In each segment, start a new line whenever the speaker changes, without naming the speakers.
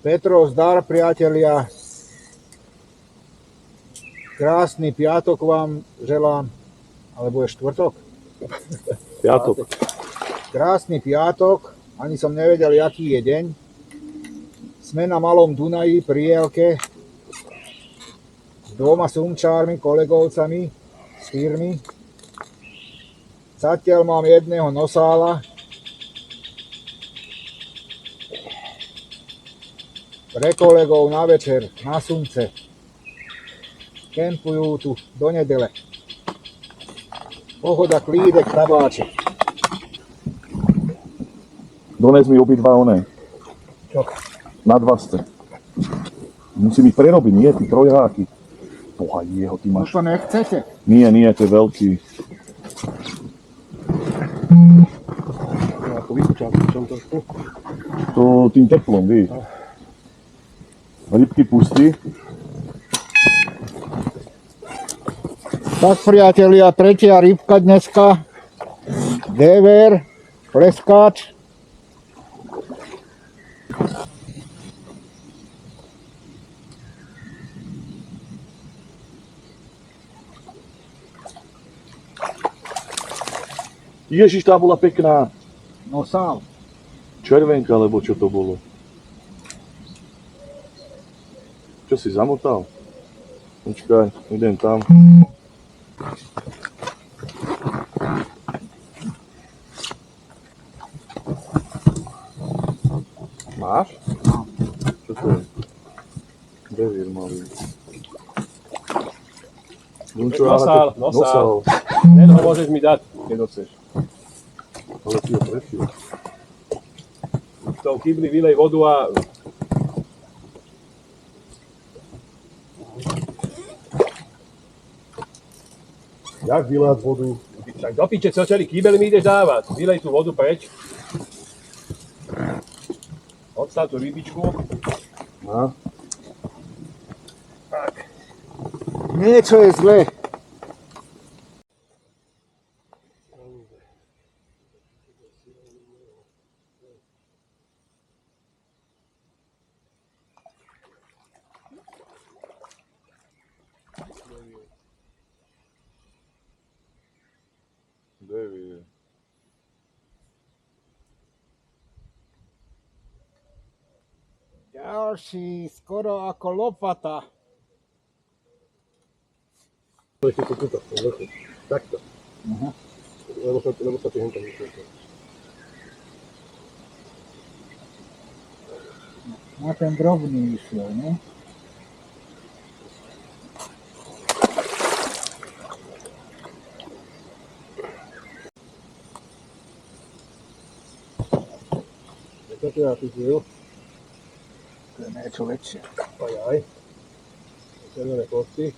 Petrov zdar, priatelia. Krásny piatok vám želám, alebo je štvrtok?
Piatok.
Krásny piatok, ani som nevedel, aký je deň. Sme na Malom Dunaji pri Jelke s dvoma sumčármi, kolegovcami z firmy. Zatiaľ mám jedného nosála. Pre kolegov na večer, na sumce. Kempujú tu do nedele. Pohoda, klídek, tabáček.
Dones mi obidva oné.
Čo?
Nadvazce. Musím ich prerobiť, nie? Tí trojáky. Boha jeho, ty máš.
To nechcete?
Nie, to je veľký.
Ako vyskúčal som trošku.
To tým teplom, víš. Rybky pustí.
Tak, priatelia, tretia rybka dneska. Dever, pleskáč.
Ježiš, tá bola pekná.
Nosál.
Červenka, alebo čo to bolo? Čo si zamotal? Počkaj, idem tam. Máš? Čo to je? Devír malý.
Nosál. Ten ho môžeš mi dať, keď chceš.
Ale ty ho prešiel.
V tom kybli vylej vodu a...
Jak vylát vodu?
Tak do piče, celý kýbel mi ideš dávať. Vylej tú vodu preč. Odstav tú rybičku.
No.
Tak.
Niečo je zlé.
Devír.
Ďalší, skoro ako lopata.
Ešte tu tuto, takto.
Aha.
Lebo sa ti hento vyšlo.
Na ten drobný išiel, ne?
Čo tu ja chytil?
To je niečo väčšie.
Ajaj. Červené kosti.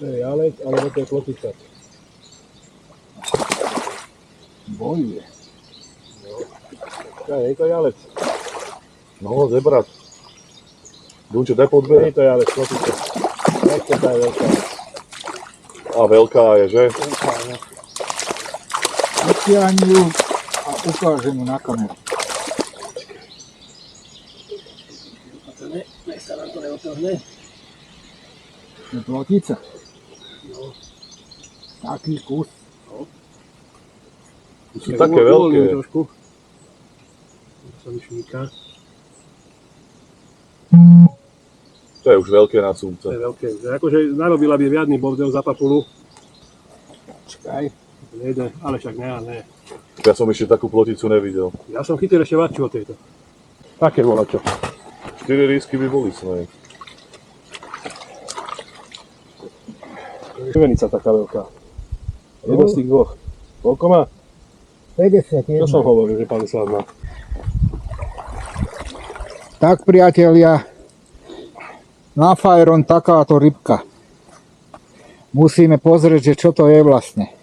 To je jalec, alebo to je klotica.
Bojuje.
Je to jalec.
No, zebrať. Dunčo, daj podber.
Je to jalec, klotica. Ešte tá je veľká.
A veľká je, že?
Vytiahni ju a ukážem ju na kameru.
Nech sa nám to neotrhne.
Je plotica. Taký kus.
Sú také veľké.
Trošku. Sa mi šmíka.
To je už veľké na sumce.
To je veľké. Akože narobila by riadny bordel za papulu.
Počkaj.
Nejde, ale však ne.
Ja som ešte takú ploticu nevidel.
Ja som chytil ešte väčšiu od tejto. Také bola čo.
4 rýsky by boli svoje.
Červenica taká veľká. Jedno z tých dvoch. Koľko má?
51.
Čo som hovoril, že 50 má?
Tak, priatelia, na Fajron takáto rybka. Musíme pozrieť, že čo to je vlastne.